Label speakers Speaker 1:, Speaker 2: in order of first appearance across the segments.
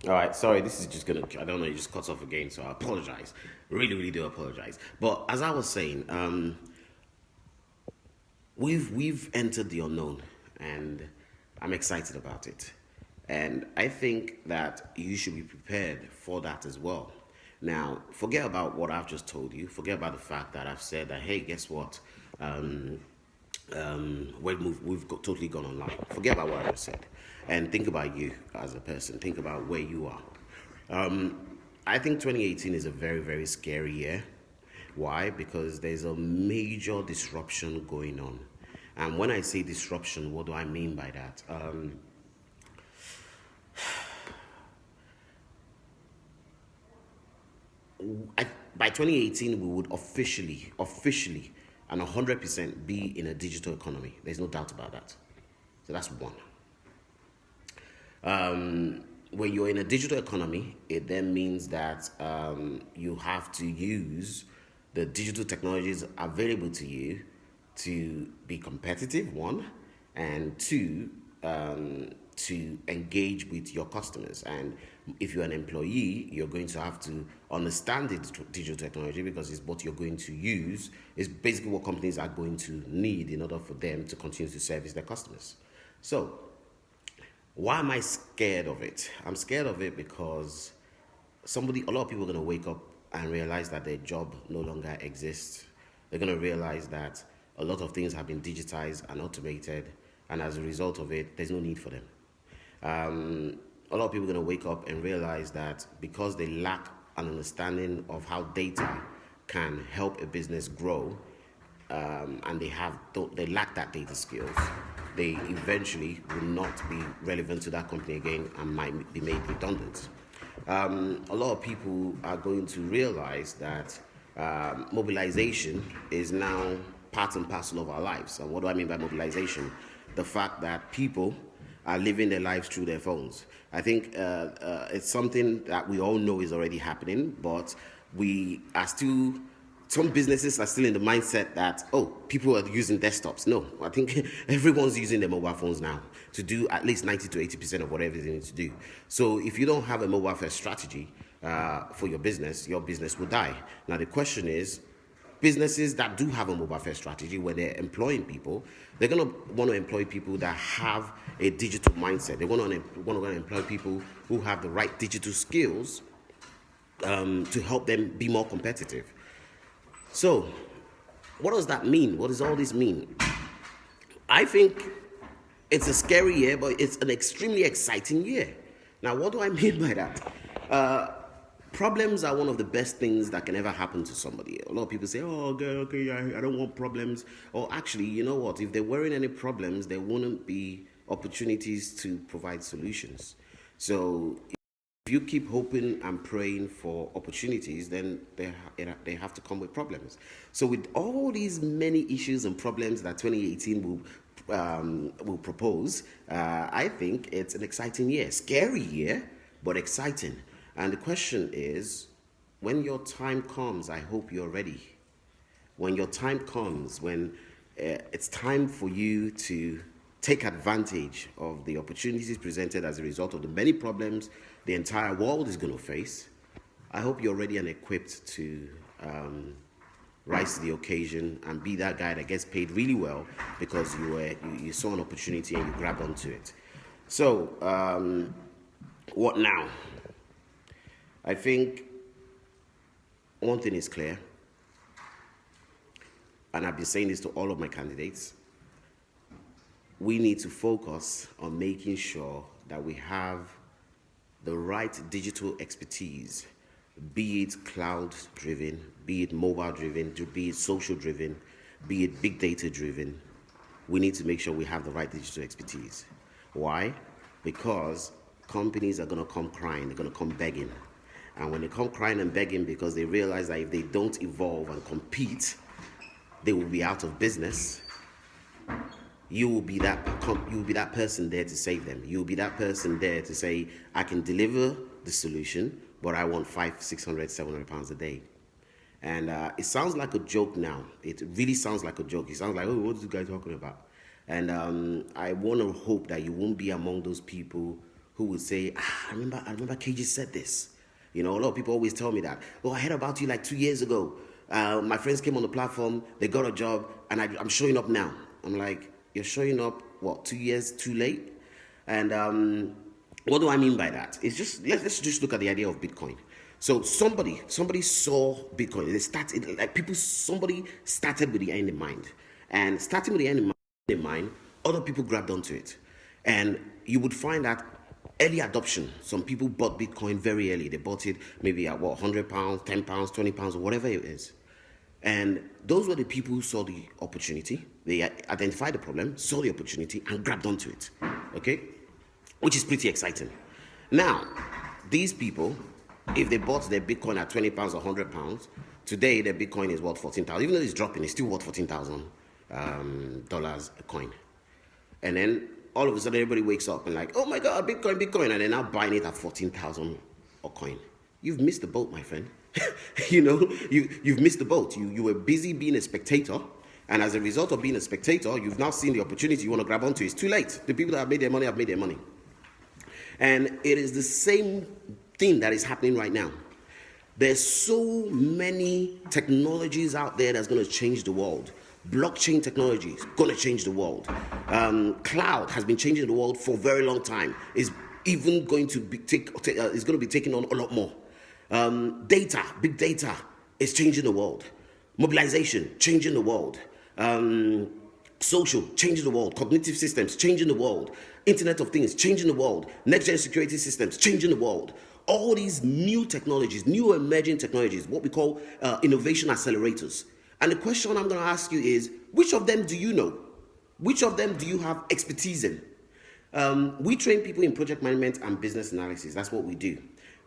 Speaker 1: All right, sorry, this is just gonna, I don't know, it just cuts off again, so I apologize. Really, really do apologize. But as I was saying, we've entered the unknown, and I'm excited about it. And I think that you should be prepared for that as well. Now, forget about what I've just told you. Forget about the fact that I've said that, hey, guess what? Um, we've totally gone online. Forget about what I just said, and think about you as a person. Think about where you are. I think 2018 is a very, very scary year. Why? Because there's a major disruption going on. And when I say disruption, what do I mean by that? I, by 2018, we would officially, and 100% be in a digital economy. There's no doubt about that. So that's one. When you're in a digital economy, it then means that you have to use the digital technologies available to you to be competitive, one, and two, to engage with your customers. And if you're an employee, you're going to have to understand the digital technology because it's what you're going to use. It's basically what companies are going to need in order for them to continue to service their customers. So, why am I scared of it? I'm scared of it because a lot of people are going to wake up and realize that their job no longer exists. They're going to realize that a lot of things have been digitized and automated, and as a result of it, there's no need for them. A lot of people are going to wake up and realize that because they lack an understanding of how data can help a business grow, and they lack that data skills, they eventually will not be relevant to that company again and might be made redundant. A lot of people are going to realize that mobilization is now part and parcel of our lives. And what do I mean by mobilization? The fact that people are living their lives through their phones. I think it's something that we all know is already happening, but we are still, some businesses are still in the mindset that, oh, people are using desktops. No, I think everyone's using their mobile phones now to do at least 90 to 80% of whatever they need to do. So if you don't have a mobile first strategy for your business will die. Now the question is, businesses that do have a mobile first strategy where they're employing people, they're going to want to employ people that have a digital mindset. They want to employ people who have the right digital skills to help them be more competitive. So, what does that mean? What does all this mean? I think it's a scary year, but it's an extremely exciting year. Now, what do I mean by that? Problems are one of the best things that can ever happen to somebody. A lot of people say, oh, okay, I don't want problems. Or actually, you know what? If there weren't any problems, there wouldn't be opportunities to provide solutions. So if you keep hoping and praying for opportunities, then they have to come with problems. So with all these many issues and problems that 2018 will propose, I think it's an exciting year. Scary year, but exciting. And the question is, when your time comes, I hope you're ready. When your time comes, when it's time for you to take advantage of the opportunities presented as a result of the many problems the entire world is going to face, I hope you're ready and equipped to rise to the occasion and be that guy that gets paid really well because you saw an opportunity and you grabbed onto it. So, what now? I think one thing is clear, and I've been saying this to all of my candidates. We need to focus on making sure that we have the right digital expertise, be it cloud driven, be it mobile driven, be it social driven, be it big data driven. We need to make sure we have the right digital expertise. Why? Because companies are going to come crying, they're going to come begging. And when they come crying and begging because they realize that if they don't evolve and compete, they will be out of business. You will be that person there to save them. You will be that person there to say, I can deliver the solution, but I want 500, 600, 700 pounds a day. And it sounds like a joke now. It really sounds like a joke. It sounds like, oh, what is this guy talking about? And I want to hope that you won't be among those people who would say, I remember KG said this. You know, a lot of people always tell me that. Oh, I heard about you like 2 years ago. My friends came on the platform, they got a job, and I'm showing up now. I'm like, you're showing up, what, 2 years too late? And what do I mean by that? It's just, let's just look at the idea of Bitcoin. So somebody saw Bitcoin. Somebody started with the end in mind. And starting with the end in mind, other people grabbed onto it. And you would find that early adoption, some people bought Bitcoin very early. They bought it maybe at what, £100, £10, £20, or whatever it is. And those were the people who saw the opportunity. They identified the problem, saw the opportunity, and grabbed onto it. Okay? Which is pretty exciting. Now, these people, if they bought their Bitcoin at £20 or £100, today their Bitcoin is worth 14,000. Even though it's dropping, it's still worth $14,000 a coin. And then all of a sudden everybody wakes up and like, oh my God, Bitcoin, and they're now buying it at 14,000 a coin. You've missed the boat, my friend. You know, you've missed the boat. You were busy being a spectator, and as a result of being a spectator, you've now seen the opportunity you want to grab onto. It's too late. The people that have made their money have made their money. And it is the same thing that is happening right now. There's so many technologies out there that's going to change the world. Blockchain technology is going to change the world. Cloud has been changing the world for a very long time. It's even going to be is going to be taking on a lot more. Data, big data is changing the world. Mobilization, changing the world. Social, changing the world. Cognitive systems, changing the world. Internet of Things, changing the world. Next-gen security systems, changing the world. All these new technologies, new emerging technologies, what we call innovation accelerators. And the question I'm going to ask you is, which of them do you know? Which of them do you have expertise in? We train people in project management and business analysis. That's what we do.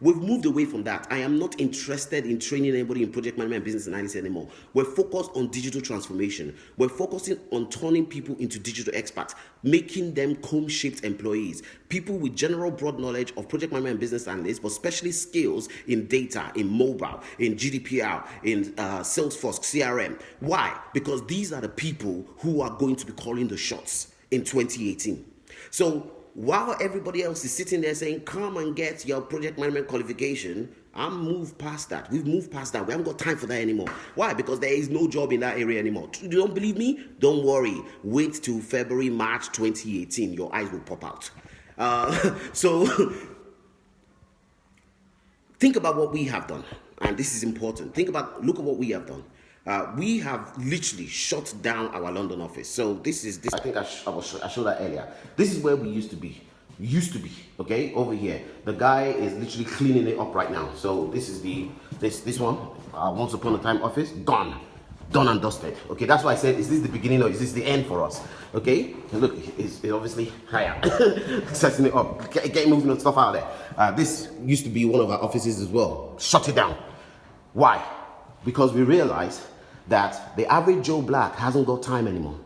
Speaker 1: We've moved away from that. I am not interested in training anybody in project management and business analysis anymore. We're focused on digital transformation. We're focusing on turning people into digital experts, making them comb-shaped employees, people with general broad knowledge of project management and business analysis, but especially skills in data, in mobile, in GDPR, in Salesforce, CRM. Why? Because these are the people who are going to be calling the shots in 2018. So while everybody else is sitting there saying, come and get your project management qualification, I'm moved past that. We've moved past that. We haven't got time for that anymore. Why? Because there is no job in that area anymore. You don't believe me? Don't worry. Wait till February, March 2018. Your eyes will pop out. So think about what we have done. And this is important. Look at what we have done. We have literally shut down our London office. So this. I think I showed that earlier. This is where we used to be. Okay, over here. The guy is literally cleaning it up right now. So this is this one. Once upon a time office, done and dusted. Okay, that's why I said, is this the beginning or is this the end for us? Okay, look, it's obviously higher. Setting it up, get moving and stuff out of there. This used to be one of our offices as well. Shut it down. Why? Because we realized that the average Joe Black hasn't got time anymore.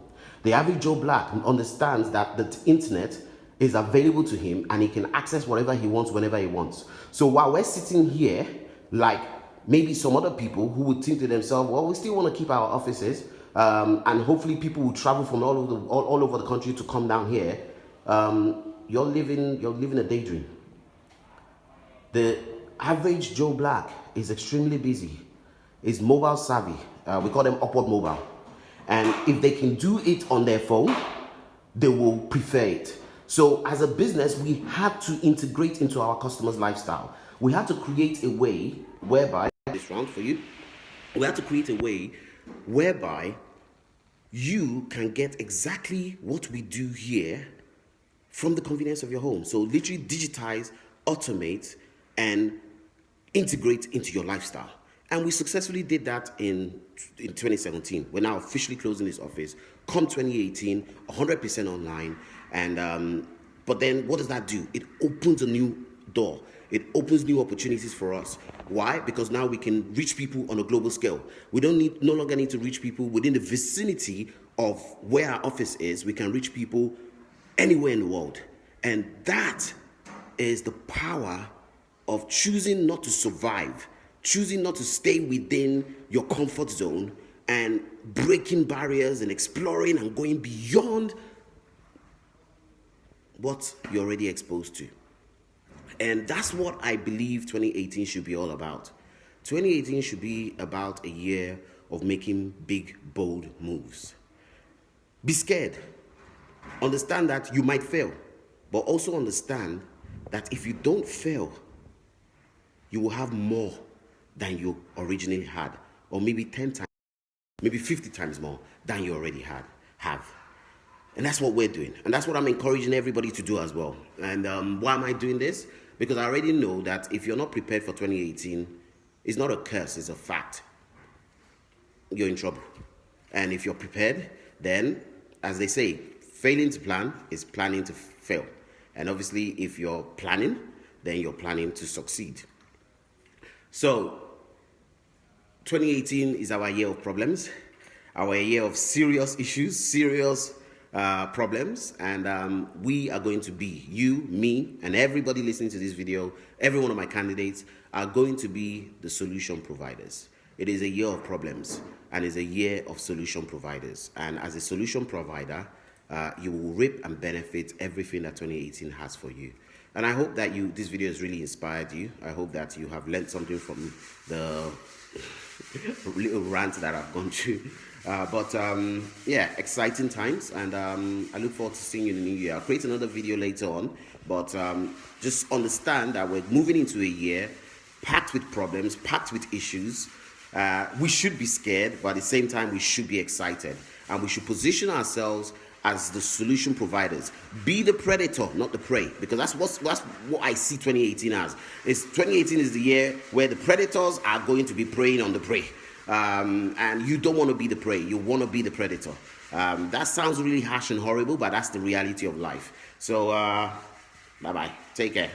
Speaker 1: The average Joe Black understands that the internet is available to him and he can access whatever he wants whenever he wants. So while we're sitting here, like maybe some other people who would think to themselves, well, we still want to keep our offices, and hopefully people will travel from all over the country to come down here. You're living a daydream. The average Joe Black is extremely busy, is mobile savvy. We call them upward mobile. And if they can do it on their phone, they will prefer it. So as a business, we had to integrate into our customers' lifestyle. We had to create a way whereby, this round for you, we had to create a way whereby you can get exactly what we do here from the convenience of your home. So literally digitize, automate, and integrate into your lifestyle. And we successfully did that in 2017. We're now officially closing this office. Come 2018, 100% online. And but then what does that do? It opens a new door. It opens new opportunities for us. Why? Because now we can reach people on a global scale. We no longer need to reach people within the vicinity of where our office is. We can reach people anywhere in the world. And that is the power of choosing not to survive, choosing not to stay within your comfort zone and breaking barriers and exploring and going beyond what you're already exposed to. And that's what I believe 2018 should be all about. 2018 should be about a year of making big, bold moves. Be scared. Understand that you might fail, but also understand that if you don't fail, you will have more than you originally had, or maybe 10 times, maybe 50 times more than you already have. And that's what we're doing. And that's what I'm encouraging everybody to do as well. And why am I doing this? Because I already know that if you're not prepared for 2018, it's not a curse, it's a fact. You're in trouble. And if you're prepared, then, as they say, failing to plan is planning to fail. And obviously, if you're planning, then you're planning to succeed. So, 2018 is our year of problems, our year of serious issues, serious problems, and we are going to be, you, me, and everybody listening to this video, every one of my candidates are going to be the solution providers. It is a year of problems, and it's a year of solution providers. And as a solution provider, you will reap and benefit everything that 2018 has for you. And I hope that this video has really inspired you. I hope that you have learned something from the little rant that I've gone through. Yeah, exciting times, and I look forward to seeing you in the new year. I'll create another video later on, but just understand that we're moving into a year packed with problems, packed with issues. We should be scared, but at the same time, we should be excited, and we should position ourselves as the solution providers. Be the predator, not the prey, because that's what I see 2018 as. 2018 is the year where the predators are going to be preying on the prey. And you don't want to be the prey, you want to be the predator. That sounds really harsh and horrible, but that's the reality of life. So, bye-bye. Take care.